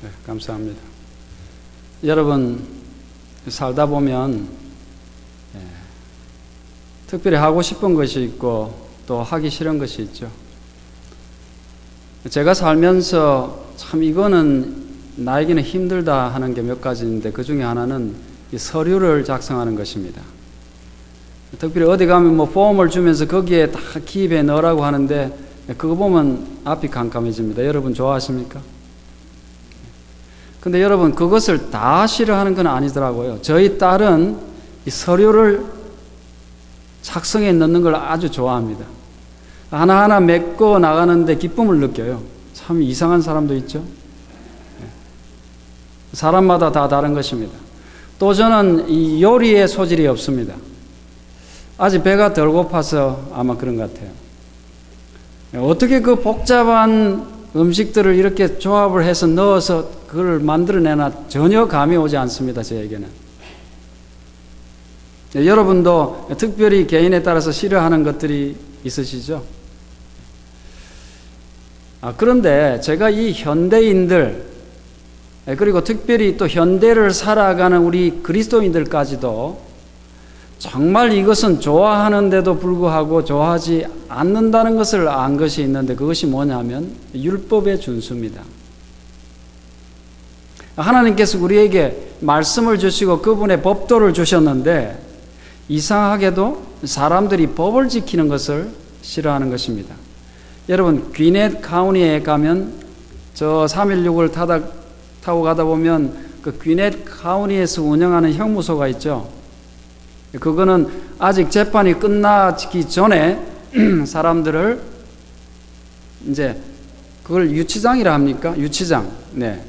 네, 감사합니다. 여러분, 살다 보면 특별히 하고 싶은 것이 있고 또 하기 싫은 것이 있죠. 제가 살면서 참 이거는 나에게는 힘들다 하는 게 몇 가지인데, 그 중에 하나는 이 서류를 작성하는 것입니다. 특별히 어디 가면 뭐 폼을 주면서 거기에 다 기입해 넣으라고 하는데, 그거 보면 앞이 깜깜해집니다. 여러분 좋아하십니까? 근데 여러분, 그것을 다 싫어하는 건 아니더라고요. 저희 딸은 이 서류를 작성해 넣는 걸 아주 좋아합니다. 하나하나 메꿔 나가는데 기쁨을 느껴요. 참 이상한 사람도 있죠. 사람마다 다 다른 것입니다. 또 저는 이 요리에 소질이 없습니다. 아직 배가 덜 고파서 아마 그런 것 같아요. 어떻게 그 복잡한 음식들을 이렇게 조합을 해서 넣어서 그걸 만들어내나 전혀 감이 오지 않습니다, 저에게는. 여러분도 특별히 개인에 따라서 싫어하는 것들이 있으시죠? 그런데 제가 이 현대인들, 그리고 특별히 또 현대를 살아가는 우리 그리스도인들까지도 정말 이것은 좋아하는데도 불구하고 좋아하지 않는다는 것을 안 것이 있는데, 그것이 뭐냐면 율법의 준수입니다. 하나님께서 우리에게 말씀을 주시고 그분의 법도를 주셨는데, 이상하게도 사람들이 법을 지키는 것을 싫어하는 것입니다. 여러분, 귀넷 카운티에 가면 저 316을 타고 가다 보면 그 귀넷 카운티에서 운영하는 형무소가 있죠. 그거는 아직 재판이 끝나기 전에 사람들을 이제 그걸 유치장이라 합니까? 유치장. 네.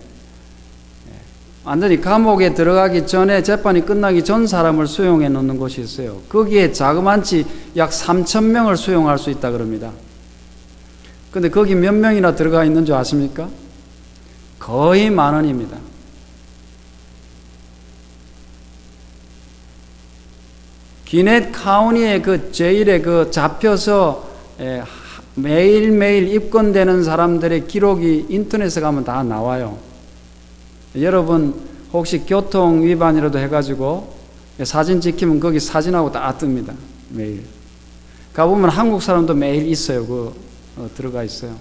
완전히 감옥에 들어가기 전에, 재판이 끝나기 전 사람을 수용해 놓는 곳이 있어요. 거기에 자그만치 약 3,000명을 수용할 수 있다 그럽니다. 근데 거기 몇 명이나 들어가 있는 줄 아십니까? 거의 10,000원입니다. 귀넷 카운티의 그 제일에 그 잡혀서 매일매일 입건되는 사람들의 기록이 인터넷에 가면 다 나와요. 여러분 혹시 교통 위반이라도 해가지고 사진 찍히면 거기 사진하고 다 뜹니다. 매일. 가보면 한국 사람도 매일 있어요. 들어가 있어요.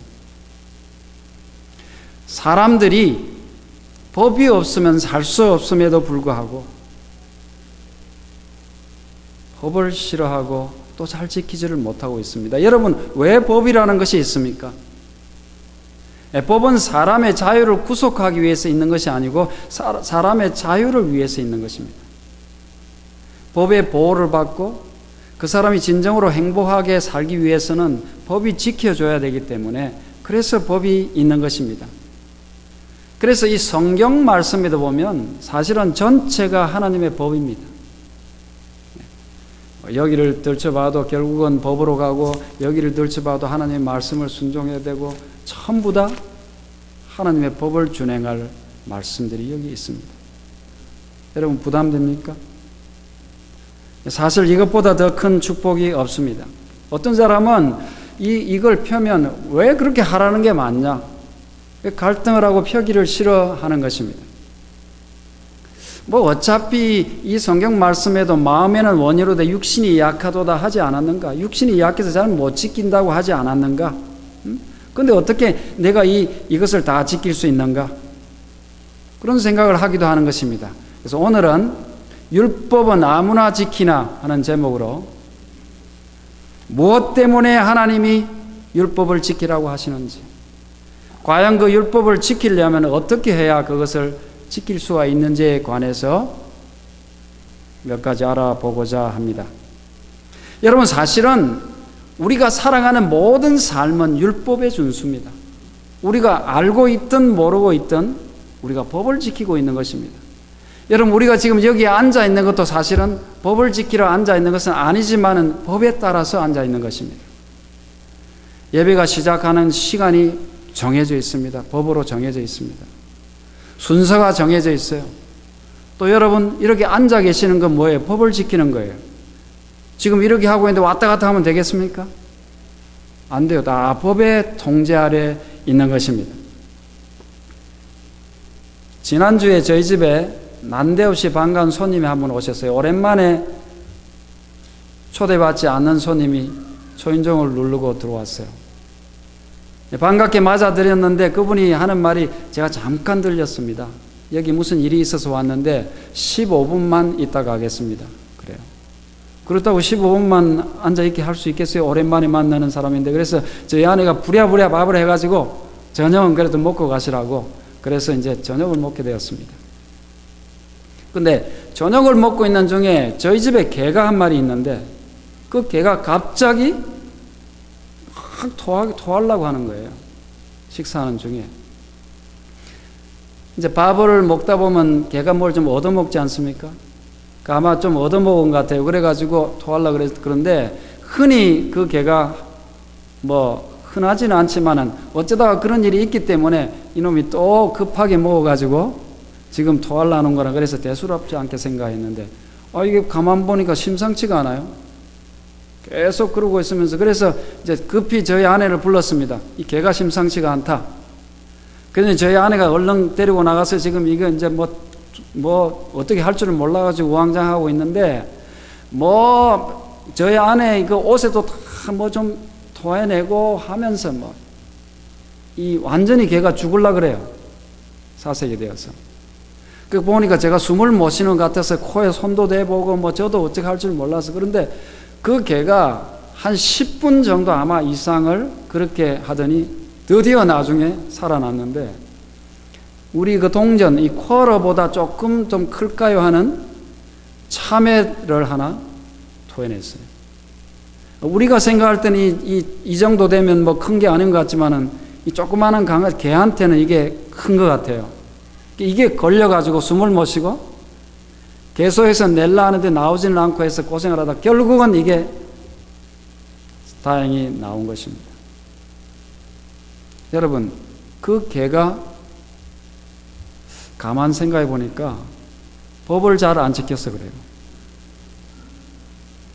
사람들이 법이 없으면 살 수 없음에도 불구하고 법을 싫어하고 또 잘 지키지를 못하고 있습니다. 여러분, 왜 법이라는 것이 있습니까? 법은 사람의 자유를 구속하기 위해서 있는 것이 아니고 사람의 자유를 위해서 있는 것입니다. 법의 보호를 받고 그 사람이 진정으로 행복하게 살기 위해서는 법이 지켜줘야 되기 때문에, 그래서 법이 있는 것입니다. 그래서 이 성경 말씀에도 보면 사실은 전체가 하나님의 법입니다. 여기를 들춰봐도 결국은 법으로 가고, 여기를 들춰봐도 하나님의 말씀을 순종해야 되고, 전부 다 하나님의 법을 준행할 말씀들이 여기 있습니다. 여러분 부담됩니까? 사실 이것보다 더 큰 축복이 없습니다. 어떤 사람은 이걸 펴면 왜 그렇게 하라는 게 맞냐? 갈등을 하고 펴기를 싫어하는 것입니다. 뭐 어차피 이 성경 말씀에도 마음에는 원이로되 육신이 약하도다 하지 않았는가? 육신이 약해서 잘 못 지킨다고 하지 않았는가? 근데 어떻게 내가 이것을 다 지킬 수 있는가? 그런 생각을 하기도 하는 것입니다. 그래서 오늘은 율법은 아무나 지키나 하는 제목으로 무엇 때문에 하나님이 율법을 지키라고 하시는지, 과연 그 율법을 지키려면 어떻게 해야 그것을 지킬 수가 있는지에 관해서 몇 가지 알아보고자 합니다. 여러분, 사실은 우리가 살아가는 모든 삶은 율법의 준수입니다. 우리가 알고 있든 모르고 있든 우리가 법을 지키고 있는 것입니다. 여러분, 우리가 지금 여기에 앉아 있는 것도 사실은 법을 지키러 앉아 있는 것은 아니지만은 법에 따라서 앉아 있는 것입니다. 예배가 시작하는 시간이 정해져 있습니다. 법으로 정해져 있습니다. 순서가 정해져 있어요. 또 여러분, 이렇게 앉아 계시는 건 뭐예요? 법을 지키는 거예요. 지금 이렇게 하고 있는데 왔다 갔다 하면 되겠습니까? 안 돼요. 다 법의 통제 아래 있는 것입니다. 지난주에 저희 집에 난데없이 반가운 손님이 한 분 오셨어요. 오랜만에 초대받지 않는 손님이 초인종을 누르고 들어왔어요. 반갑게 맞아드렸는데 그분이 하는 말이 제가 잠깐 들렸습니다. 여기 무슨 일이 있어서 왔는데 15분만 있다 가겠습니다. 그래요. 그렇다고 15분만 앉아있게 할 수 있겠어요? 오랜만에 만나는 사람인데. 그래서 저희 아내가 부랴부랴 밥을 해가지고 저녁은 그래도 먹고 가시라고, 그래서 이제 저녁을 먹게 되었습니다. 근데 저녁을 먹고 있는 중에 저희 집에 개가 한 마리 있는데 그 개가 갑자기 확 토하려고 하는 거예요. 식사하는 중에. 이제 밥을 먹다 보면 개가 뭘 좀 얻어먹지 않습니까? 아마 좀 얻어먹은 것 같아요. 그래가지고 토하려고 그런데 흔히 그 개가 뭐 흔하지는 않지만은 어쩌다가 그런 일이 있기 때문에 이놈이 또 급하게 먹어가지고 지금 토하려는 거라, 그래서 대수롭지 않게 생각했는데 이게 가만 보니까 심상치가 않아요. 계속 그러고 있으면서, 그래서 이제 급히 저희 아내를 불렀습니다. 이 개가 심상치가 않다. 그래서 저희 아내가 얼른 데리고 나가서 지금 이거 이제 뭐 어떻게 할 줄을 몰라가지고 우왕좌왕하고 있는데, 저희 아내 그 옷에도 다 뭐 좀 토해내고 하면서 완전히 개가 죽을라 그래요. 사색이 되어서. 그 보니까 제가 숨을 못 쉬는 것 같아서 코에 손도 대보고 저도 어떻게 할 줄 몰라서. 그런데 그 개가 한 10분 정도 아마 이상을 그렇게 하더니 드디어 나중에 살아났는데, 우리 그 동전 이 쿼러보다 조금 좀 클까요 하는 참외를 하나 토해냈어요. 우리가 생각할 때는 이 정도 되면 큰 게 아닌 것 같지만은 이 조그마한 강아지 개한테는 이게 큰 것 같아요. 이게 걸려가지고 숨을 못 쉬고 개소에서 낼라 하는데 나오지는 않고 해서 고생을 하다 결국은 이게 다행히 나온 것입니다. 여러분, 그 개가 가만 생각해 보니까 법을 잘 안 지켜서 그래요.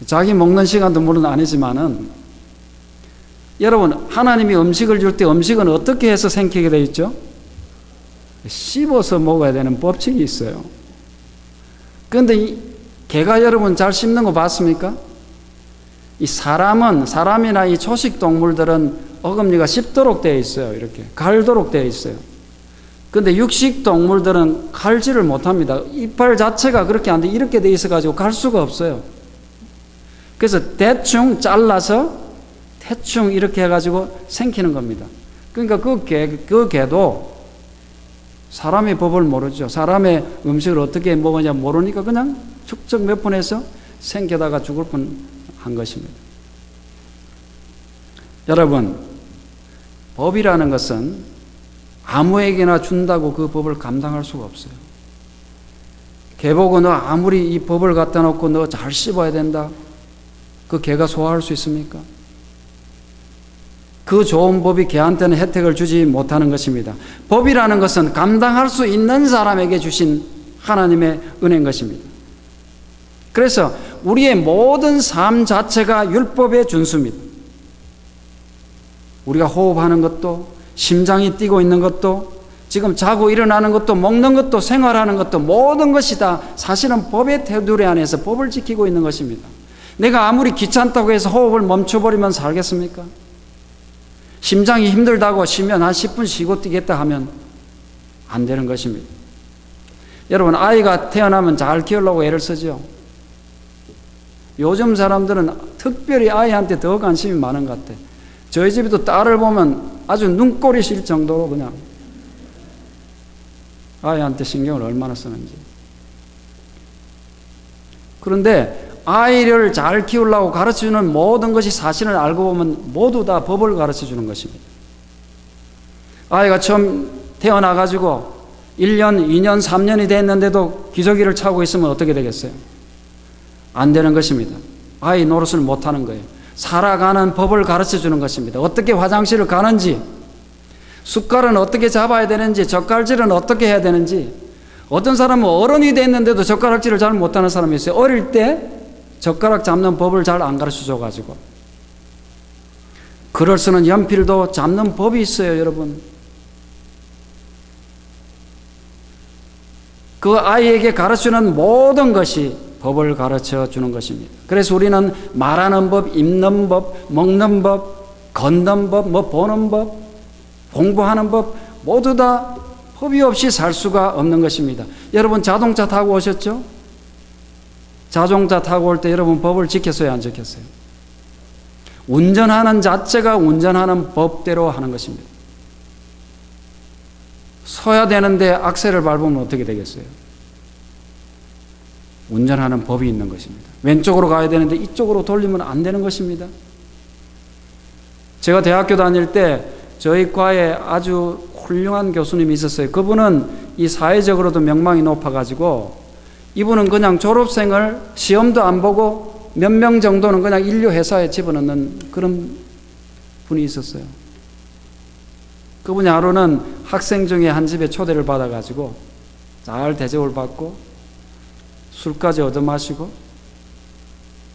자기 먹는 시간도 물론 아니지만은, 여러분, 하나님이 음식을 줄 때 음식은 어떻게 해서 생기게 되어 있죠? 씹어서 먹어야 되는 법칙이 있어요. 그런데 이 개가 여러분 잘 씹는 거 봤습니까? 이 사람이나 이 초식 동물들은 어금니가 씹도록 되어 있어요. 이렇게 갈도록 되어 있어요. 근데 육식 동물들은 갈지를 못합니다. 이빨 자체가 그렇게 안 돼, 이렇게 돼 있어가지고 갈 수가 없어요. 그래서 대충 잘라서 대충 이렇게 해가지고 생기는 겁니다. 그러니까 그 개도 사람의 법을 모르죠. 사람의 음식을 어떻게 먹으냐 모르니까 그냥 축적 몇 번 해서 생겨다가 죽을 뻔한 것입니다. 여러분, 법이라는 것은 아무에게나 준다고 그 법을 감당할 수가 없어요. 개 보고 너 아무리 이 법을 갖다 놓고 너 잘 씹어야 된다, 그 개가 소화할 수 있습니까? 그 좋은 법이 개한테는 혜택을 주지 못하는 것입니다. 법이라는 것은 감당할 수 있는 사람에게 주신 하나님의 은혜인 것입니다. 그래서 우리의 모든 삶 자체가 율법의 준수입니다. 우리가 호흡하는 것도, 심장이 뛰고 있는 것도, 지금 자고 일어나는 것도, 먹는 것도, 생활하는 것도, 모든 것이 다 사실은 법의 테두리 안에서 법을 지키고 있는 것입니다. 내가 아무리 귀찮다고 해서 호흡을 멈춰버리면 살겠습니까? 심장이 힘들다고 쉬면 한 10분 쉬고 뛰겠다 하면 안 되는 것입니다. 여러분, 아이가 태어나면 잘 키우려고 애를 쓰죠. 요즘 사람들은 특별히 아이한테 더 관심이 많은 것 같아요. 저희 집에도 딸을 보면 아주 눈꼴이 실 정도로 그냥 아이한테 신경을 얼마나 쓰는지. 그런데 아이를 잘 키우려고 가르쳐주는 모든 것이 사실을 알고 보면 모두 다 법을 가르쳐주는 것입니다. 아이가 처음 태어나가지고 1년, 2년, 3년이 됐는데도 기저귀를 차고 있으면 어떻게 되겠어요? 안 되는 것입니다. 아이 노릇을 못하는 거예요. 살아가는 법을 가르쳐주는 것입니다. 어떻게 화장실을 가는지, 숟갈은 어떻게 잡아야 되는지, 젓갈질은 어떻게 해야 되는지. 어떤 사람은 어른이 됐는데도 젓가락질을 잘 못하는 사람이 있어요. 어릴 때 젓가락 잡는 법을 잘 안 가르쳐줘가지고. 글을 쓰는 연필도 잡는 법이 있어요, 여러분. 그 아이에게 가르치는 모든 것이 법을 가르쳐 주는 것입니다. 그래서 우리는 말하는 법, 입는 법, 먹는 법, 걷는 법, 보는 법, 공부하는 법 모두 다 법이 없이 살 수가 없는 것입니다. 여러분 자동차 타고 오셨죠? 자동차 타고 올 때 여러분 법을 지켰어요, 안 지켰어요? 운전하는 자체가 운전하는 법대로 하는 것입니다. 서야 되는데 악셀을 밟으면 어떻게 되겠어요? 운전하는 법이 있는 것입니다. 왼쪽으로 가야 되는데 이쪽으로 돌리면 안 되는 것입니다. 제가 대학교 다닐 때 저희 과에 아주 훌륭한 교수님이 있었어요. 그분은 이 사회적으로도 명망이 높아가지고 이분은 그냥 졸업생을 시험도 안 보고 몇 명 정도는 그냥 인류 회사에 집어넣는 그런 분이 있었어요. 그분이 하루는 학생 중에 한 집에 초대를 받아가지고 잘 대접을 받고 술까지 얻어마시고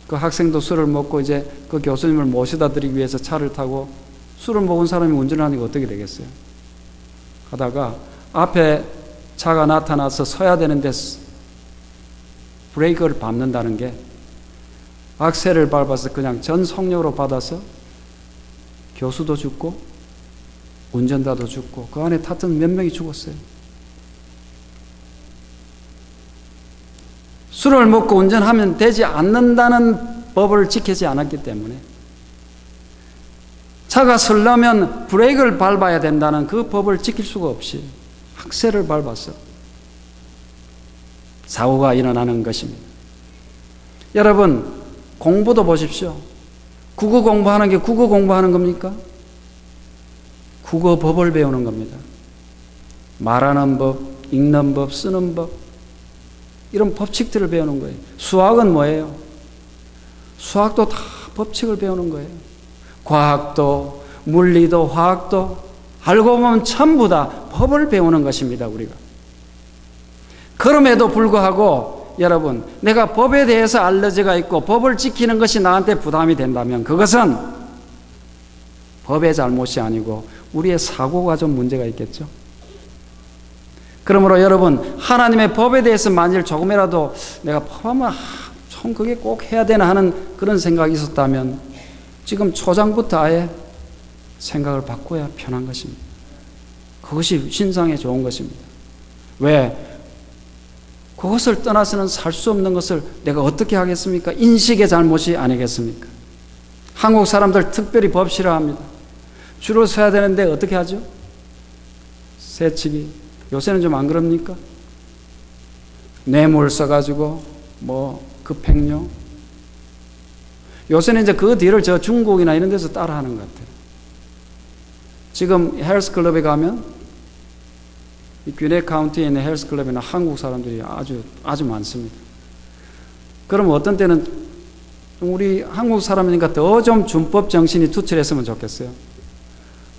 그 학생도 술을 먹고 이제 그 교수님을 모셔다 드리기 위해서 차를 타고 술을 먹은 사람이 운전하니까 어떻게 되겠어요? 하다가 앞에 차가 나타나서 서야 되는데 브레이크를 밟는다는 게 악셀을 밟아서 그냥 전 속력으로 받아서 교수도 죽고 운전자도 죽고 그 안에 탔던 몇 명이 죽었어요. 술을 먹고 운전하면 되지 않는다는 법을 지키지 않았기 때문에 차가 서려면 브레이크를 밟아야 된다는 그 법을 지킬 수가 없이 악셀을 밟아서 사고가 일어나는 것입니다. 여러분 공부도 보십시오. 국어 공부하는 게 국어 공부하는 겁니까? 국어 법을 배우는 겁니다. 말하는 법, 읽는 법, 쓰는 법 이런 법칙들을 배우는 거예요. 수학은 뭐예요? 수학도 다 법칙을 배우는 거예요. 과학도 물리도 화학도 알고 보면 전부 다 법을 배우는 것입니다. 우리가. 그럼에도 불구하고 여러분 내가 법에 대해서 알러지가 있고 법을 지키는 것이 나한테 부담이 된다면 그것은 법의 잘못이 아니고 우리의 사고가 좀 문제가 있겠죠. 그러므로 여러분 하나님의 법에 대해서 만일 조금이라도 내가 법하면 좀 그게 꼭 해야 되나 하는 그런 생각이 있었다면 지금 초장부터 아예 생각을 바꿔야 편한 것입니다. 그것이 신상에 좋은 것입니다. 왜? 그것을 떠나서는 살 수 없는 것을 내가 어떻게 하겠습니까? 인식의 잘못이 아니겠습니까? 한국 사람들 특별히 법 싫어합니다. 줄을 서야 되는데 어떻게 하죠? 새치기. 요새는 좀 안 그럽니까? 뇌물 써가지고 급행료. 요새는 이제 그 뒤를 저 중국이나 이런 데서 따라하는 것 같아요. 지금 헬스클럽에 가면 이 귀네 카운티에 있는 헬스클럽에는 한국 사람들이 아주 많습니다. 그럼 어떤 때는 우리 한국 사람이니까 더 좀 준법 정신이 투철했으면 좋겠어요.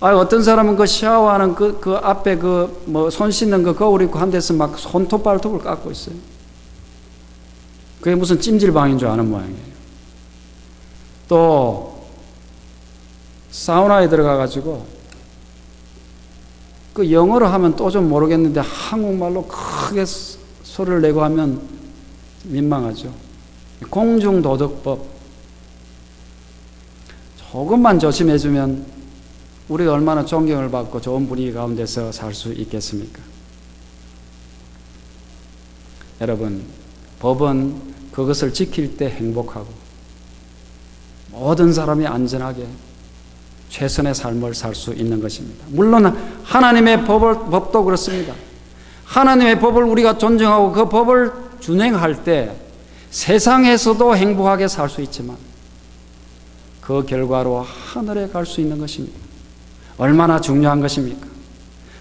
어떤 사람은 그 샤워하는 그 앞에 손 씻는 그 거울 입고 한 데서 막 손톱 발톱을 깎고 있어요. 그게 무슨 찜질방인 줄 아는 모양이에요. 또 사우나에 들어가가지고 그 영어로 하면 또 좀 모르겠는데 한국말로 크게 소리를 내고 하면 민망하죠. 공중도덕법 조금만 조심해주면 우리가 얼마나 존경을 받고 좋은 분위기 가운데서 살 수 있겠습니까? 여러분 법은 그것을 지킬 때 행복하고 모든 사람이 안전하게 최선의 삶을 살 수 있는 것입니다. 물론 하나님의 법도 그렇습니다. 하나님의 법을 우리가 존중하고 그 법을 준행할 때 세상에서도 행복하게 살 수 있지만 그 결과로 하늘에 갈 수 있는 것입니다. 얼마나 중요한 것입니까?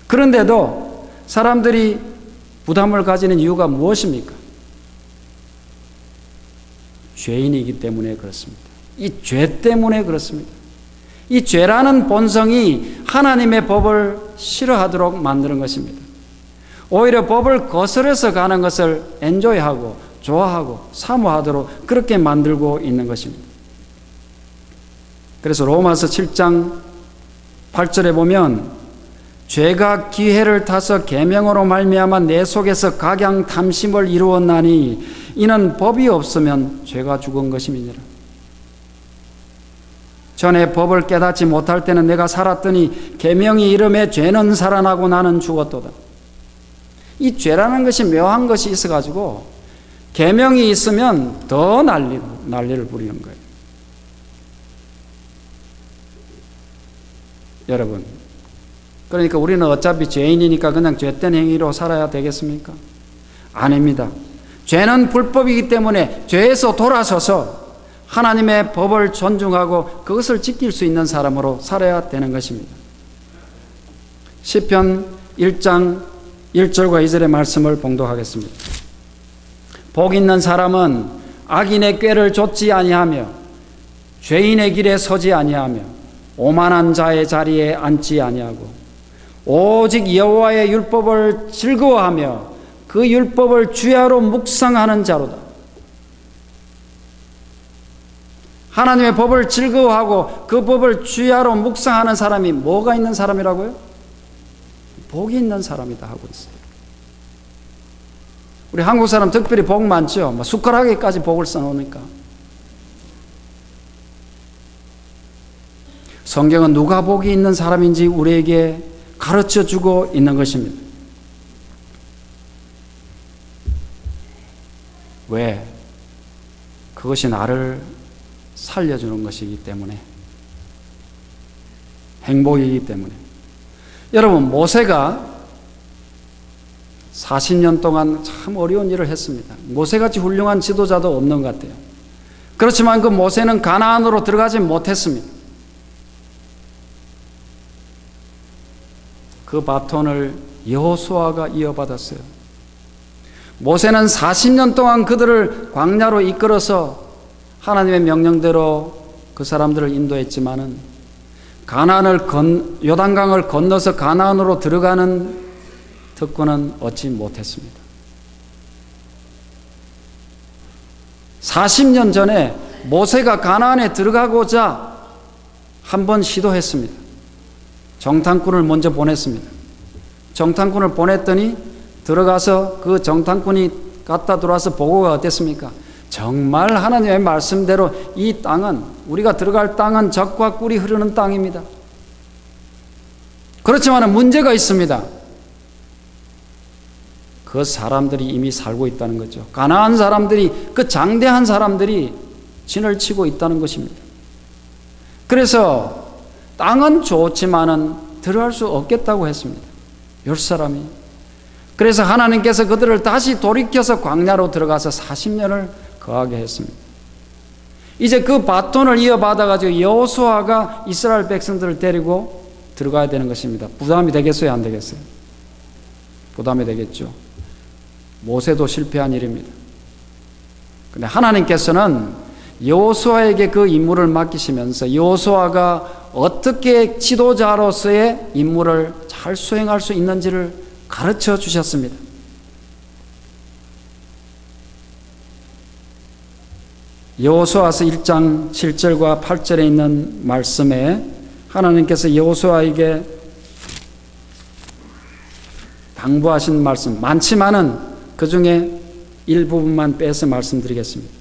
그런데도 사람들이 부담을 가지는 이유가 무엇입니까? 죄인이기 때문에 그렇습니다. 이 죄 때문에 그렇습니다. 이 죄라는 본성이 하나님의 법을 싫어하도록 만드는 것입니다. 오히려 법을 거스려서 가는 것을 엔조이하고 좋아하고 사모하도록 그렇게 만들고 있는 것입니다. 그래서 로마서 7장 8절에 보면 죄가 기회를 타서 계명으로 말미암아 내 속에서 각양 탐심을 이루었나니 이는 법이 없으면 죄가 죽은 것임이니라. 전에 법을 깨닫지 못할 때는 내가 살았더니 계명이 이름에 죄는 살아나고 나는 죽었도다. 이 죄라는 것이 묘한 것이 있어가지고 계명이 있으면 더 난리를 부리는 거예요. 여러분, 그러니까 우리는 어차피 죄인이니까 그냥 죄된 행위로 살아야 되겠습니까? 아닙니다. 죄는 불법이기 때문에 죄에서 돌아서서 하나님의 법을 존중하고 그것을 지킬 수 있는 사람으로 살아야 되는 것입니다. 시편 1장 1절과 2절의 말씀을 봉독하겠습니다. 복 있는 사람은 악인의 꾀를 좇지 아니하며 죄인의 길에 서지 아니하며 오만한 자의 자리에 앉지 아니하고 오직 여호와의 율법을 즐거워하며 그 율법을 주야로 묵상하는 자로다. 하나님의 법을 즐거워하고 그 법을 주야로 묵상하는 사람이 뭐가 있는 사람이라고요? 복이 있는 사람이다 하고 있어요. 우리 한국 사람 특별히 복 많죠? 숟가락에까지 복을 써놓으니까. 성경은 누가 복이 있는 사람인지 우리에게 가르쳐주고 있는 것입니다. 왜? 그것이 나를 살려주는 것이기 때문에, 행복이기 때문에. 여러분, 모세가 40년 동안 참 어려운 일을 했습니다. 모세같이 훌륭한 지도자도 없는 것 같아요. 그렇지만 그 모세는 가나안으로 들어가지 못했습니다. 그 바톤을 여호수아가 이어받았어요. 모세는 40년 동안 그들을 광야로 이끌어서 하나님의 명령대로 그 사람들을 인도했지만은 요단강을 건너서 가나안으로 들어가는 특권은 얻지 못했습니다. 40년 전에 모세가 가나안에 들어가고자 한번 시도했습니다. 정탐꾼을 먼저 보냈습니다. 정탐꾼을 보냈더니 들어가서 그 정탐꾼이 갔다 들어와서 보고가 어땠습니까? 정말 하나님의 말씀대로 이 땅은, 우리가 들어갈 땅은 젖과 꿀이 흐르는 땅입니다. 그렇지만 문제가 있습니다. 그 사람들이 이미 살고 있다는 거죠. 가나안 사람들이, 그 장대한 사람들이 진을 치고 있다는 것입니다. 그래서 땅은 좋지만은 들어갈 수 없겠다고 했습니다. 열 사람이. 그래서 하나님께서 그들을 다시 돌이켜서 광야로 들어가서 40년을 거하게 했습니다. 이제 그 바톤을 이어받아가지고 여호수아가 이스라엘 백성들을 데리고 들어가야 되는 것입니다. 부담이 되겠어요? 안 되겠어요? 부담이 되겠죠. 모세도 실패한 일입니다. 근데 하나님께서는 여호수아에게 그 임무를 맡기시면서 여호수아가 어떻게 지도자로서의 임무를 잘 수행할 수 있는지를 가르쳐 주셨습니다. 여호수아서 1장 7절과 8절에 있는 말씀에 하나님께서 여호수아에게 당부하신 말씀 많지만은 그 중에 일부분만 빼서 말씀드리겠습니다.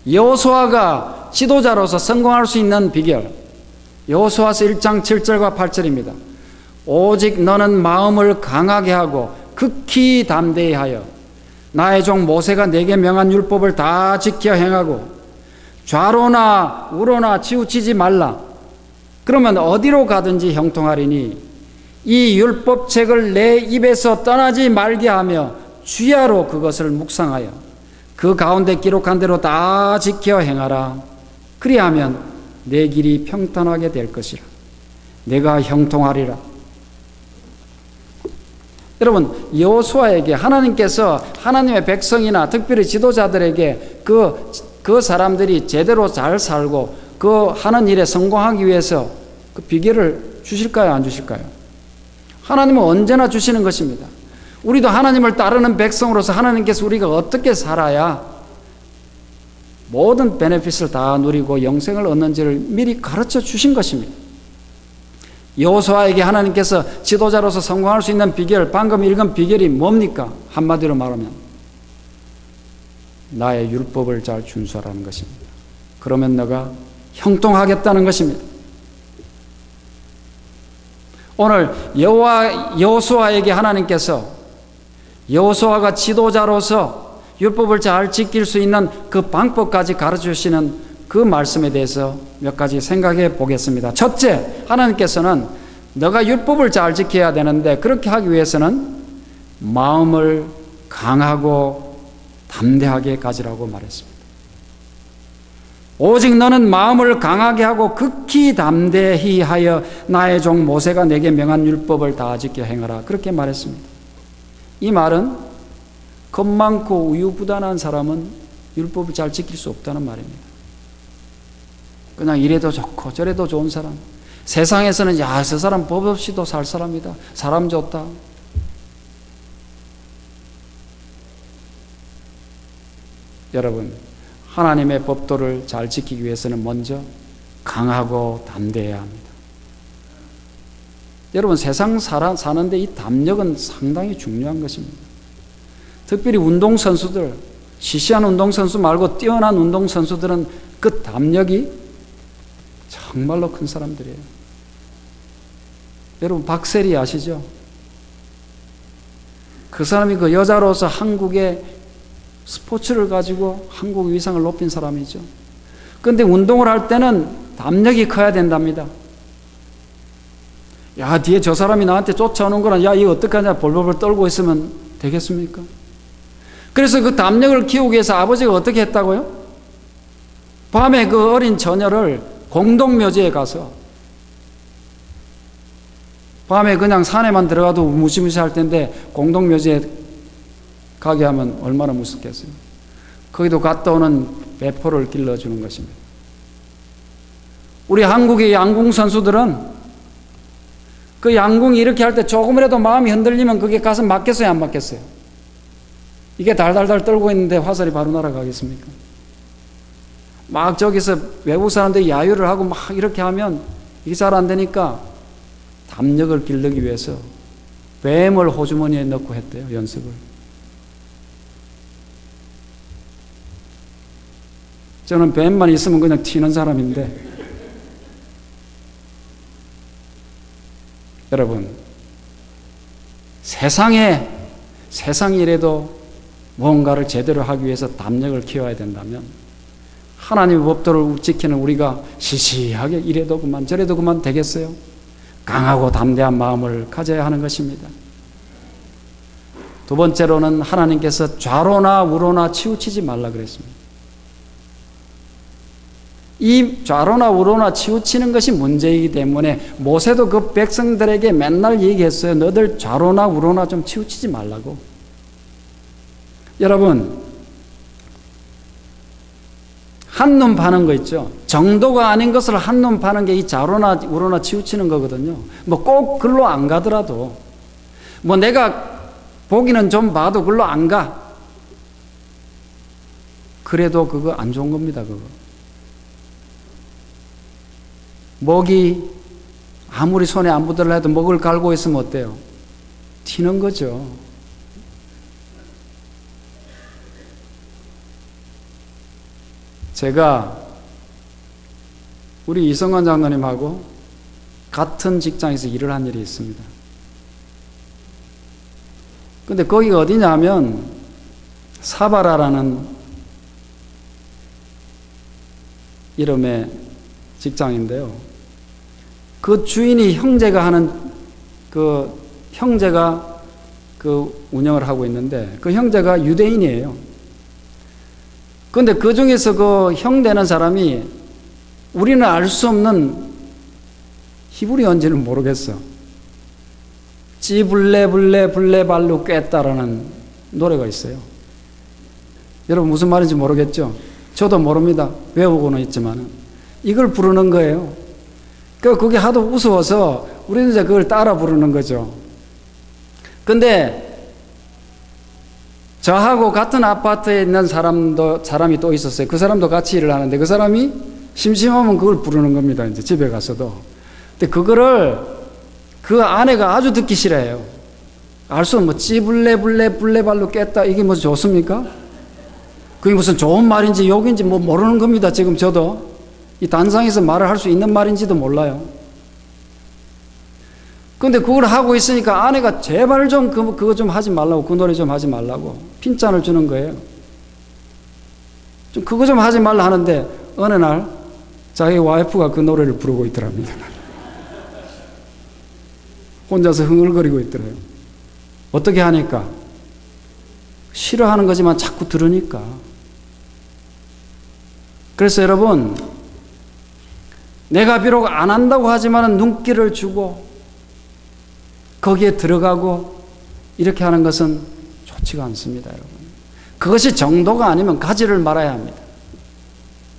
여호수아가 지도자로서 성공할 수 있는 비결, 여호수아서 1장 7절과 8절입니다. 오직 너는 마음을 강하게 하고 극히 담대히 하여 나의 종 모세가 내게 명한 율법을 다 지켜 행하고 좌로나 우로나 치우치지 말라. 그러면 어디로 가든지 형통하리니 이 율법책을 내 입에서 떠나지 말게 하며 주야로 그것을 묵상하여 그 가운데 기록한 대로 다 지켜 행하라. 그리하면 내 길이 평탄하게 될 것이라. 내가 형통하리라. 여러분, 여호수아에게 하나님께서 하나님의 백성이나 특별히 지도자들에게 그 사람들이 제대로 잘 살고 그 하는 일에 성공하기 위해서 그 비결을 주실까요? 안 주실까요? 하나님은 언제나 주시는 것입니다. 우리도 하나님을 따르는 백성으로서 하나님께서 우리가 어떻게 살아야 모든 베네핏을 다 누리고 영생을 얻는지를 미리 가르쳐 주신 것입니다. 여호수아에게 하나님께서 지도자로서 성공할 수 있는 비결, 방금 읽은 비결이 뭡니까? 한마디로 말하면 나의 율법을 잘 준수하라는 것입니다. 그러면 너가 형통하겠다는 것입니다. 오늘 여호수아에게 하나님께서 여호수아가 지도자로서 율법을 잘 지킬 수 있는 그 방법까지 가르쳐주시는 그 말씀에 대해서 몇 가지 생각해 보겠습니다. 첫째, 하나님께서는 너가 율법을 잘 지켜야 되는데 그렇게 하기 위해서는 마음을 강하고 담대하게 가지라고 말했습니다. 오직 너는 마음을 강하게 하고 극히 담대히 하여 나의 종 모세가 내게 명한 율법을 다 지켜 행하라. 그렇게 말했습니다. 이 말은 겁 많고 우유부단한 사람은 율법을 잘 지킬 수 없다는 말입니다. 그냥 이래도 좋고 저래도 좋은 사람, 세상에서는 야, 저 사람 법 없이도 살 사람이다, 사람 좋다. 여러분, 하나님의 법도를 잘 지키기 위해서는 먼저 강하고 담대해야 합니다. 여러분, 세상 사는데 이 담력은 상당히 중요한 것입니다. 특별히 운동선수들, 시시한 운동선수 말고 뛰어난 운동선수들은 그 담력이 정말로 큰 사람들이에요. 여러분, 박세리 아시죠? 그 사람이 그 여자로서 한국의 스포츠를 가지고 한국 위상을 높인 사람이죠. 그런데 운동을 할 때는 담력이 커야 된답니다. 야, 뒤에 저 사람이 나한테 쫓아오는 거는 야, 이거 어떡하냐 벌벌벌 떨고 있으면 되겠습니까? 그래서 그 담력을 키우기 위해서 아버지가 어떻게 했다고요? 밤에 그 어린 처녀를 공동묘지에 가서, 밤에 그냥 산에만 들어가도 무시무시할 텐데 공동묘지에 가게 하면 얼마나 무섭겠어요. 거기도 갔다 오는 배포를 길러주는 것입니다. 우리 한국의 양궁 선수들은 그 양궁이 이렇게 할 때 조금이라도 마음이 흔들리면 그게 가서 맞겠어요, 안 맞겠어요? 이게 달달달 떨고 있는데 화살이 바로 날아가겠습니까? 막 저기서 외국 사람들이 야유를 하고 막 이렇게 하면 이게 잘 안 되니까 담력을 기르기 위해서 뱀을 호주머니에 넣고 했대요, 연습을. 저는 뱀만 있으면 그냥 튀는 사람인데, 여러분, 세상이라도 뭔가를 제대로 하기 위해서 담력을 키워야 된다면 하나님의 법도를 지키는 우리가 시시하게 이래도 그만 저래도 그만 되겠어요? 강하고 담대한 마음을 가져야 하는 것입니다. 두 번째로는 하나님께서 좌로나 우로나 치우치지 말라 그랬습니다. 이 좌로나 우로나 치우치는 것이 문제이기 때문에 모세도 그 백성들에게 맨날 얘기했어요. 너들 좌로나 우로나 좀 치우치지 말라고. 여러분, 한눈 파는 거 있죠. 정도가 아닌 것을 한눈 파는 게 이 좌로나 우로나 치우치는 거거든요. 뭐 꼭 글로 안 가더라도, 뭐 내가 보기는 좀 봐도 글로 안 가. 그래도 그거 안 좋은 겁니다, 그거. 먹이 아무리 손에 안 붙들라 해도 먹을 갈고 있으면 어때요? 튀는 거죠. 제가 우리 이성관 장로님하고 같은 직장에서 일을 한 일이 있습니다. 근데 거기가 어디냐 하면 사바라라는 이름의 직장인데요. 그 주인이 형제가 운영을 하고 있는데 그 형제가 유대인이에요. 그런데 그 중에서 그 형 되는 사람이 우리는 알 수 없는 히브리어인지는 모르겠어. 찌블레블레 블레발루 꿰따라는 노래가 있어요. 여러분 무슨 말인지 모르겠죠? 저도 모릅니다. 외우고는 있지만 이걸 부르는 거예요. 그게 하도 우스워서 우리는 이제 그걸 따라 부르는 거죠. 근데 저하고 같은 아파트에 있는 사람이 또 있었어요. 그 사람도 같이 일을 하는데 그 사람이 심심하면 그걸 부르는 겁니다. 이제 집에 가서도. 근데 그거를 그 아내가 아주 듣기 싫어해요. 알 수 없는 뭐 찌블레블레블레발로 깼다 이게 뭐 좋습니까? 그게 무슨 좋은 말인지 욕인지 뭐 모르는 겁니다. 지금 저도 이 단상에서 말을 할 수 있는 말인지도 몰라요. 근데 그걸 하고 있으니까 아내가 제발 좀 그거 좀 하지 말라고, 그 노래 좀 하지 말라고 핀잔을 주는 거예요. 좀 그거 좀 하지 말라 하는데 어느 날 자기 와이프가 그 노래를 부르고 있더랍니다. 혼자서 흥얼거리고 있더래요. 어떻게 하니까? 싫어하는 거지만 자꾸 들으니까. 그래서 여러분, 내가 비록 안 한다고 하지만 눈길을 주고 거기에 들어가고 이렇게 하는 것은 좋지가 않습니다, 여러분. 그것이 정도가 아니면 가지를 말아야 합니다.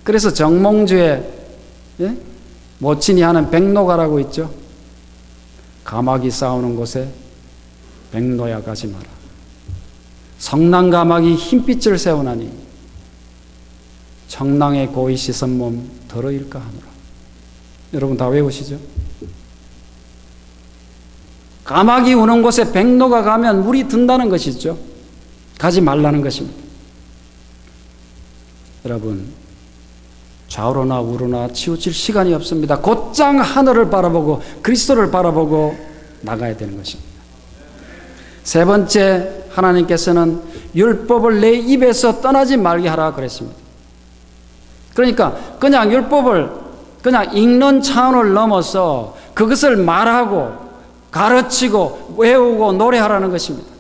그래서 정몽주에 모친이 하는 백노가라고 있죠. 가마귀 싸우는 곳에 백노야 가지 마라. 성난가마귀 흰빛을 세우나니 청랑의 고이 씻은 몸 더러일까 하노라. 여러분 다 외우시죠? 가마귀 우는 곳에 백노가 가면 물이 든다는 것이죠. 가지 말라는 것입니다. 여러분, 좌우로나 우로나 치우칠 시간이 없습니다. 곧장 하늘을 바라보고 그리스도를 바라보고 나가야 되는 것입니다. 세 번째, 하나님께서는 율법을 내 입에서 떠나지 말게 하라 그랬습니다. 그러니까 그냥 율법을 그냥 읽는 차원을 넘어서 그것을 말하고 가르치고 외우고 노래하라는 것입니다.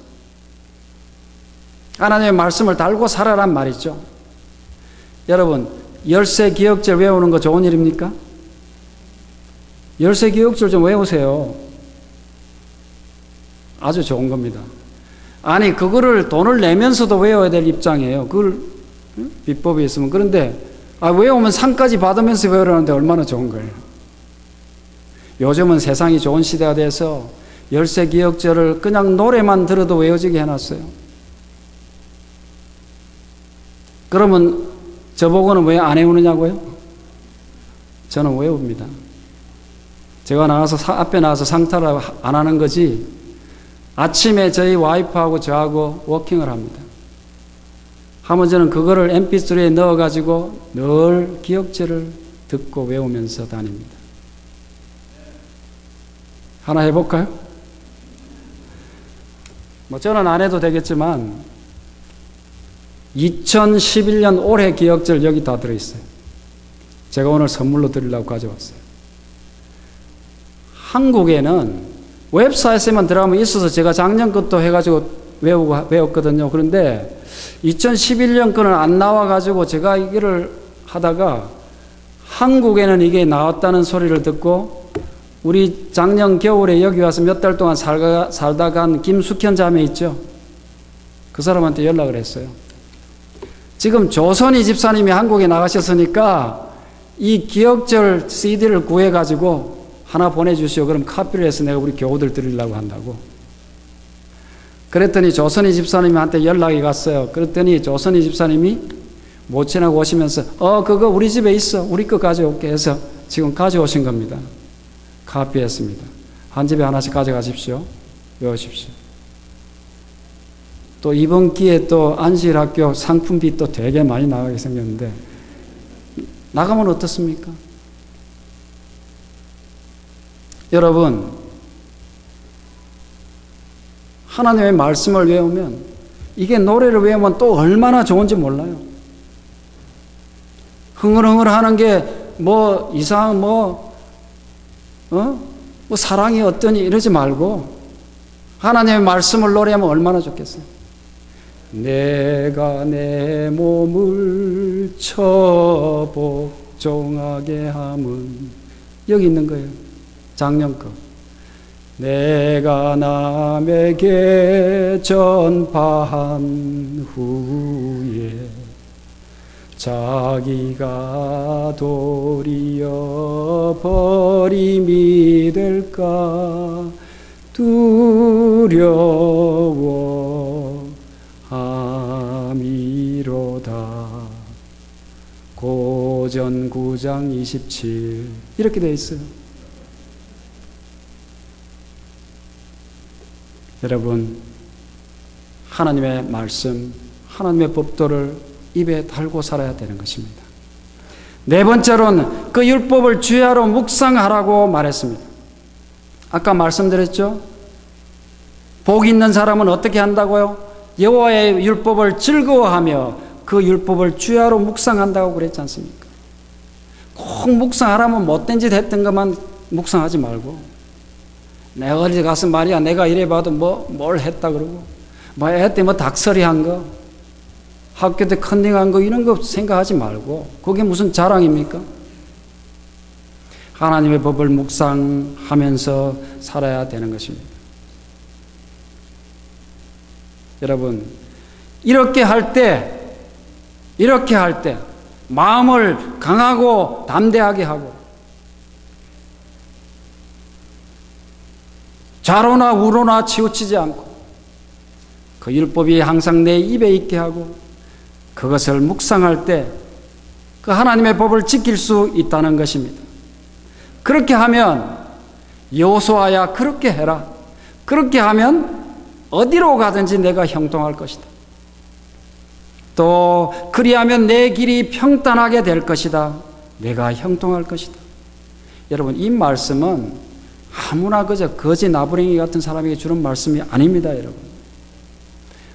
하나님의 말씀을 달고 살아란 말이죠. 여러분, 열세 기억절 외우는 거 좋은 일입니까? 열세 기억절 좀 외우세요. 아주 좋은 겁니다. 아니, 그거를 돈을 내면서도 외워야 될 입장이에요. 그걸 비법이 있으면. 그런데 외우면 상까지 받으면서 외우라는데 얼마나 좋은 거예요. 요즘은 세상이 좋은 시대가 돼서 열세 기억절을 그냥 노래만 들어도 외워지게 해놨어요. 그러면 저보고는 왜 안 외우느냐고요? 저는 외웁니다. 제가 앞에 나가서 상탈을 안 하는 거지, 아침에 저희 와이프하고 저하고 워킹을 합니다. 하면 저는 그거를 mp3에 넣어가지고 늘 기억절을 듣고 외우면서 다닙니다. 하나 해볼까요? 뭐 저는 안 해도 되겠지만 2011년 올해 기억절 여기 다 들어있어요. 제가 오늘 선물로 드리려고 가져왔어요. 한국에는 웹사이트에만 들어가면 있어서 제가 작년 것도 해가지고 외웠거든요. 그런데 2011년 거는 안 나와가지고 제가 이거를 하다가 한국에는 이게 나왔다는 소리를 듣고 우리 작년 겨울에 여기 와서 몇 달 동안 살다 간 김숙현 자매 있죠? 그 사람한테 연락을 했어요. 지금 조선희 집사님이 한국에 나가셨으니까 이 기억절 CD를 구해가지고 하나 보내주시오. 그럼 카피를 해서 내가 우리 교우들 드리려고 한다고. 그랬더니 조선희 집사님한테 연락이 갔어요. 그랬더니 조선희 집사님이 모친하고 오시면서 그거 우리 집에 있어. 우리 거 가져올게 해서 지금 가져오신 겁니다. 카피했습니다. 한 집에 하나씩 가져가십시오. 외우십시오. 또 이번 기회에 또 안실학교 상품비 또 되게 많이 나가게 생겼는데 나가면 어떻습니까? 여러분, 하나님의 말씀을 외우면 이게 노래를 외우면 또 얼마나 좋은지 몰라요. 흥얼흥얼 하는 게 뭐 이상 뭐 사랑이 어떠니 이러지 말고 하나님의 말씀을 노래하면 얼마나 좋겠어요. 내가 내 몸을 처복종하게 함은 여기 있는 거예요. 작년 거. 내가 남에게 전파한 후에 자기가 도리어 버림이 될까 두려워함이로다. 고전 9장 27 이렇게 되어 있어요. 여러분, 하나님의 말씀, 하나님의 법도를 입에 달고 살아야 되는 것입니다. 네 번째로는 그 율법을 주야로 묵상하라고 말했습니다. 아까 말씀드렸죠? 복 있는 사람은 어떻게 한다고요? 여호와의 율법을 즐거워하며 그 율법을 주야로 묵상한다고 그랬지 않습니까? 꼭 묵상하라면 못된 짓 했던 것만 묵상하지 말고, 내가 어디 가서 말이야 내가 이래 봐도 뭘 했다 그러고, 애 때 닭서리 한 거, 학교 때 컨닝한 거, 이런 거 생각하지 말고, 그게 무슨 자랑입니까? 하나님의 법을 묵상하면서 살아야 되는 것입니다. 여러분, 이렇게 할 때 마음을 강하고 담대하게 하고, 좌로나 우로나 치우치지 않고, 그 율법이 항상 내 입에 있게 하고, 그것을 묵상할 때 그 하나님의 법을 지킬 수 있다는 것입니다. 그렇게 하면, 여호수아야 그렇게 해라, 그렇게 하면 어디로 가든지 내가 형통할 것이다. 또 그리하면 내 길이 평탄하게 될 것이다. 내가 형통할 것이다. 여러분, 이 말씀은 아무나 그저 거지 나부랭이 같은 사람에게 주는 말씀이 아닙니다. 여러분,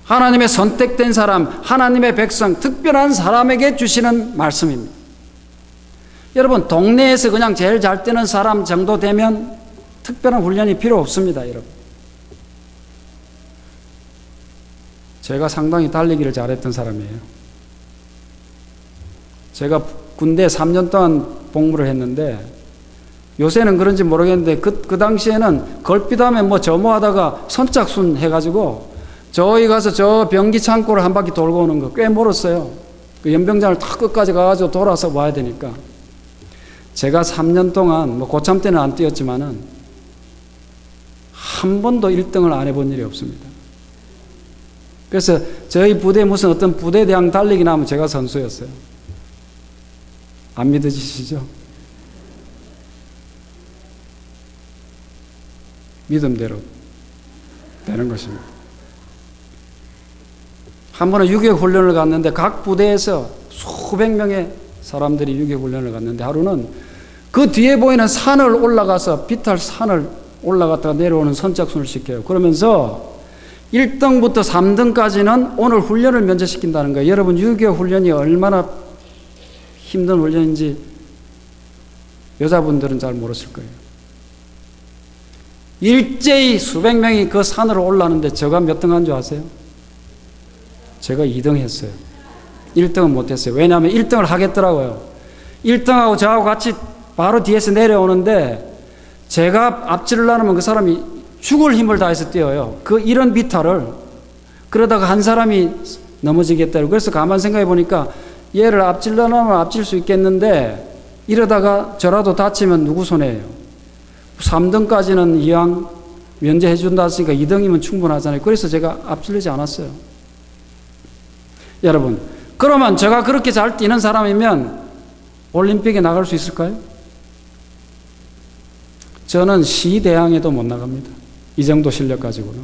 하나님의 선택된 사람, 하나님의 백성, 특별한 사람에게 주시는 말씀입니다. 여러분, 동네에서 그냥 제일 잘 뛰는 사람 정도 되면 특별한 훈련이 필요 없습니다. 여러분, 제가 상당히 달리기를 잘했던 사람이에요. 제가 군대 3년 동안 복무를 했는데, 요새는 그런지 모르겠는데 그 당시에는 걸핏하면 저모하다가 선착순 해가지고 저기 가서 저 변기 창고를 한 바퀴 돌고 오는 거 꽤 멀었어요. 그 연병장을 다 끝까지 가가지고 돌아서 와야 되니까. 제가 3년 동안 고참 때는 안 뛰었지만은 한 번도 1등을 안 해본 일이 없습니다. 그래서 저희 부대 무슨 어떤 부대대항 달리기 나면 제가 선수였어요. 안 믿어지시죠? 믿음대로 되는 것입니다. 한 번은 유격 훈련을 갔는데 각 부대에서 수백 명의 사람들이 유격 훈련을 갔는데, 하루는 그 뒤에 보이는 산을 올라가서 비탈 산을 올라갔다가 내려오는 선착순을 시켜요. 그러면서 1등부터 3등까지는 오늘 훈련을 면제시킨다는 거예요. 여러분, 유격 훈련이 얼마나 힘든 훈련인지 여자분들은 잘 모르실 거예요. 일제히 수백 명이 그 산으로 올라오는데 제가 몇 등 한 줄 아세요? 제가 2등 했어요. 1등은 못했어요. 왜냐하면 1등을 하겠더라고요. 1등하고 저하고 같이 바로 뒤에서 내려오는데, 제가 앞질을 나누면 그 사람이 죽을 힘을 다해서 뛰어요. 그 이런 비탈을. 그러다가 한 사람이 넘어지겠다고. 그래서 가만 생각해 보니까 얘를 앞질러 나누면 앞질 수 있겠는데, 이러다가 저라도 다치면 누구 손해예요? 3등까지는 이왕 면제해 준다 했으니까 2등이면 충분하잖아요. 그래서 제가 앞질르지 않았어요. 여러분, 그러면 제가 그렇게 잘 뛰는 사람이면 올림픽에 나갈 수 있을까요? 저는 시대항에도 못 나갑니다. 이 정도 실력 가지고는.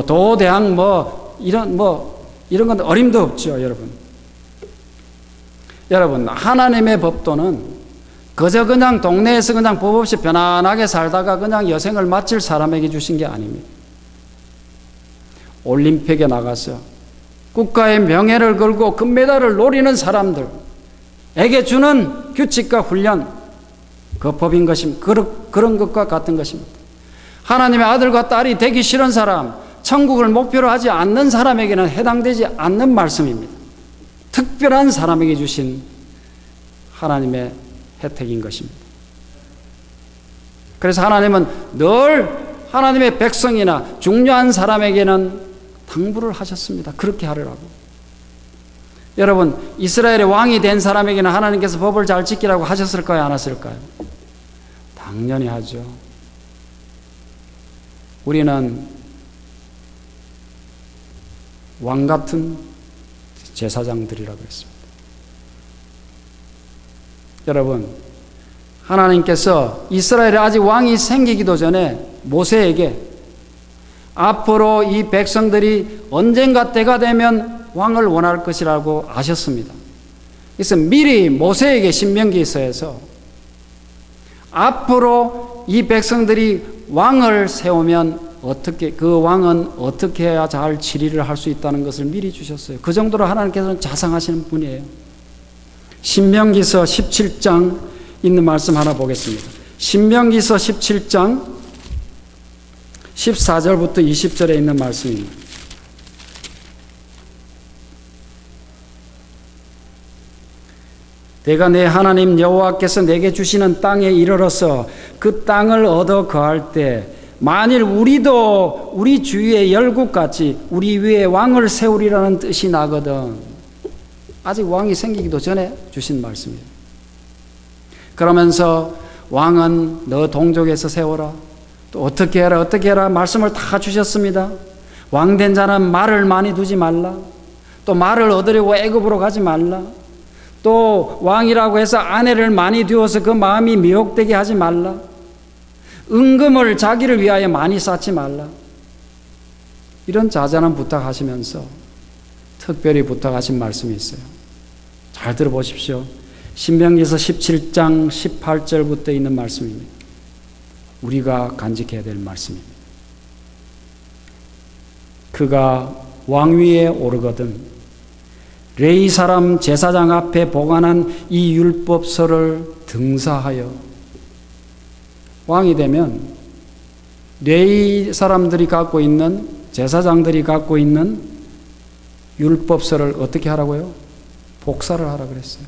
도대항 이런 건 어림도 없죠, 여러분. 여러분, 하나님의 법도는 그저 그냥 동네에서 그냥 법 없이 편안하게 살다가 그냥 여생을 마칠 사람에게 주신 게 아닙니다. 올림픽에 나가서 국가의 명예를 걸고 금메달을 노리는 사람들에게 주는 규칙과 훈련, 그 법인 것입니다. 그런 것과 같은 것입니다. 하나님의 아들과 딸이 되기 싫은 사람, 천국을 목표로 하지 않는 사람에게는 해당되지 않는 말씀입니다. 특별한 사람에게 주신 하나님의 혜택인 것입니다. 그래서 하나님은 늘 하나님의 백성이나 중요한 사람에게는 당부를 하셨습니다. 그렇게 하려고. 여러분, 이스라엘의 왕이 된 사람에게는 하나님께서 법을 잘 지키라고 하셨을까요? 안 하셨을까요? 당연히 하죠. 우리는 왕 같은 제사장들이라고 했습니다. 여러분, 하나님께서 이스라엘에 아직 왕이 생기기도 전에 모세에게 앞으로 이 백성들이 언젠가 때가 되면 왕을 원할 것이라고 아셨습니다. 그래서 미리 모세에게 신명기서에서 앞으로 이 백성들이 왕을 세우면 그 왕은 어떻게 해야 잘 치리를 할 수 있다는 것을 미리 주셨어요. 그 정도로 하나님께서는 자상하시는 분이에요. 신명기서 17장 있는 말씀 하나 보겠습니다. 신명기서 17장 14절부터 20절에 있는 말씀입니다. 내가 내 하나님 여호와께서 내게 주시는 땅에 이르러서 그 땅을 얻어 거할 때 만일 우리도 우리 주위의 열국같이 우리 위에 왕을 세우리라는 뜻이 나거든. 아직 왕이 생기기도 전에 주신 말씀이에요. 그러면서 왕은 너 동족에서 세워라. 또 어떻게 해라 말씀을 다 주셨습니다. 왕된 자는 말을 많이 두지 말라. 또 말을 얻으려고 애굽으로 가지 말라. 또 왕이라고 해서 아내를 많이 두어서 그 마음이 미혹되게 하지 말라. 은금을 자기를 위하여 많이 쌓지 말라. 이런 자잘한 부탁하시면서 특별히 부탁하신 말씀이 있어요. 잘 들어보십시오. 신명기서 17장 18절부터 있는 말씀입니다. 우리가 간직해야 될 말씀입니다. 그가 왕위에 오르거든 레위 사람 제사장 앞에 보관한 이 율법서를 등사하여 왕이 되면 레위 사람들이 갖고 있는 제사장들이 갖고 있는 율법서를 어떻게 하라고요? 복사를 하라 그랬어요.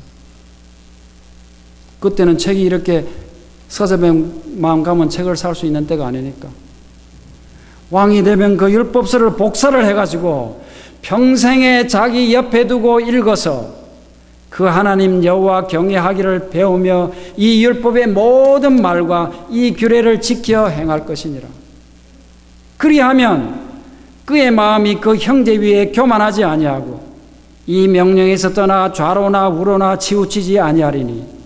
그때는 책이 이렇게 서점에만 가면 책을 살 수 있는 때가 아니니까 왕이 되면 그 율법서를 복사를 해가지고 평생에 자기 옆에 두고 읽어서 그 하나님 여호와 경외하기를 배우며 이 율법의 모든 말과 이 규례를 지켜 행할 것이니라. 그리하면 그의 마음이 그 형제 위에 교만하지 아니하고 이 명령에서 떠나 좌로나 우로나 치우치지 아니하리니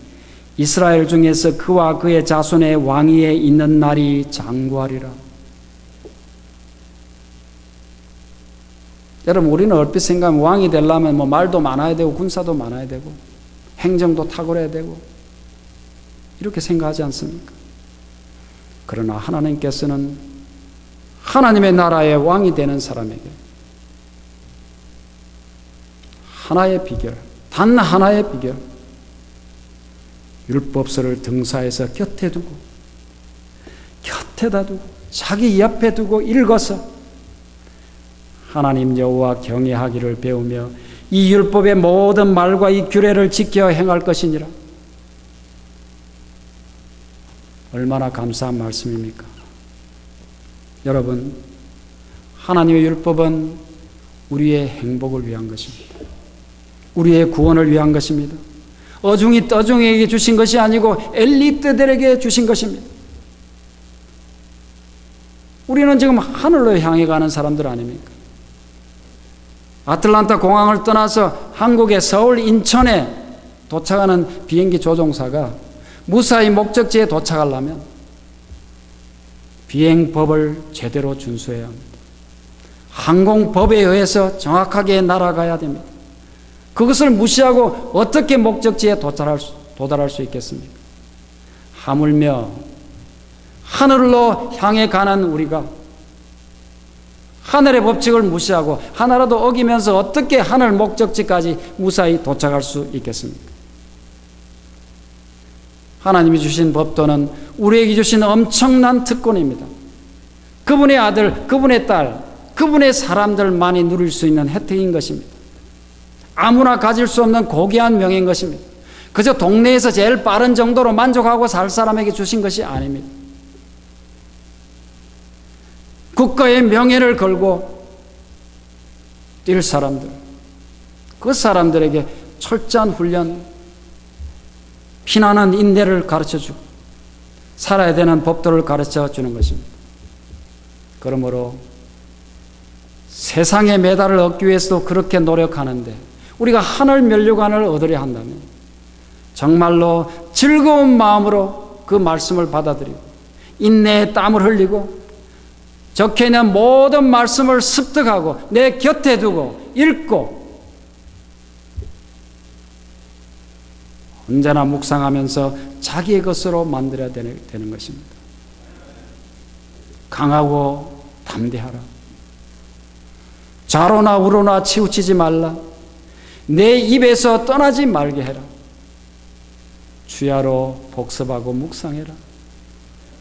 이스라엘 중에서 그와 그의 자손의 왕위에 있는 날이 장구하리라. 여러분, 우리는 얼핏 생각하면 왕이 되려면 뭐 말도 많아야 되고 군사도 많아야 되고 행정도 탁월해야 되고 이렇게 생각하지 않습니까? 그러나 하나님께서는 하나님의 나라의 왕이 되는 사람에게 하나의 비결, 단 하나의 비결, 율법서를 등사해서 곁에다 두고 자기 옆에 두고 읽어서 하나님 여호와 경외하기를 배우며 이 율법의 모든 말과 이 규례를 지켜 행할 것이니라. 얼마나 감사한 말씀입니까? 여러분, 하나님의 율법은 우리의 행복을 위한 것입니다. 우리의 구원을 위한 것입니다. 어중이 떠중이에게 주신 것이 아니고 엘리트들에게 주신 것입니다. 우리는 지금 하늘로 향해 가는 사람들 아닙니까? 아틀란타 공항을 떠나서 한국의 서울, 인천에 도착하는 비행기 조종사가 무사히 목적지에 도착하려면 비행법을 제대로 준수해야 합니다. 항공법에 의해서 정확하게 날아가야 됩니다. 그것을 무시하고 어떻게 목적지에 도달할 수 있겠습니까? 하물며 하늘로 향해 가는 우리가 하늘의 법칙을 무시하고 하나라도 어기면서 어떻게 하늘 목적지까지 무사히 도착할 수 있겠습니까? 하나님이 주신 법도는 우리에게 주신 엄청난 특권입니다. 그분의 아들, 그분의 딸, 그분의 사람들만이 누릴 수 있는 혜택인 것입니다. 아무나 가질 수 없는 고귀한 명예인 것입니다. 그저 동네에서 제일 빠른 정도로 만족하고 살 사람에게 주신 것이 아닙니다. 국가의 명예를 걸고 뛸 사람들, 그 사람들에게 철저한 훈련, 피나는 인내를 가르쳐주고 살아야 되는 법도를 가르쳐주는 것입니다. 그러므로 세상의 메달을 얻기 위해서도 그렇게 노력하는데 우리가 하늘 면류관을 얻으려 한다면 정말로 즐거운 마음으로 그 말씀을 받아들이고 인내의 땀을 흘리고 적혀있는 모든 말씀을 습득하고 내 곁에 두고 읽고 언제나 묵상하면서 자기의 것으로 만들어야 되는 것입니다. 강하고 담대하라. 좌로나 우로나 치우치지 말라. 내 입에서 떠나지 말게 해라. 주야로 복습하고 묵상해라.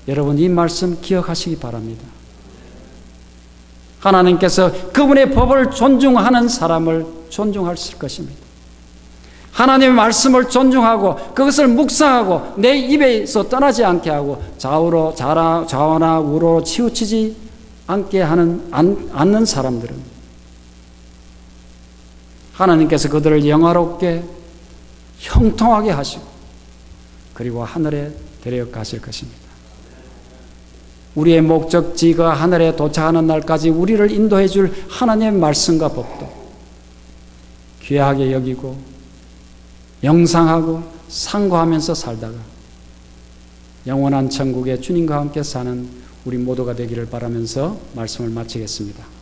여러분 이 말씀 기억하시기 바랍니다. 하나님께서 그분의 법을 존중하는 사람을 존중하실 것입니다. 하나님의 말씀을 존중하고 그것을 묵상하고 내 입에서 떠나지 않게 하고 좌나 우로 치우치지 않게 않는 사람들은 하나님께서 그들을 영화롭게 형통하게 하시고 그리고 하늘에 데려가실 것입니다. 우리의 목적지가 하늘에 도착하는 날까지 우리를 인도해 줄 하나님의 말씀과 법도 귀하게 여기고 명상하고 상고하면서 살다가 영원한 천국에 주님과 함께 사는 우리 모두가 되기를 바라면서 말씀을 마치겠습니다.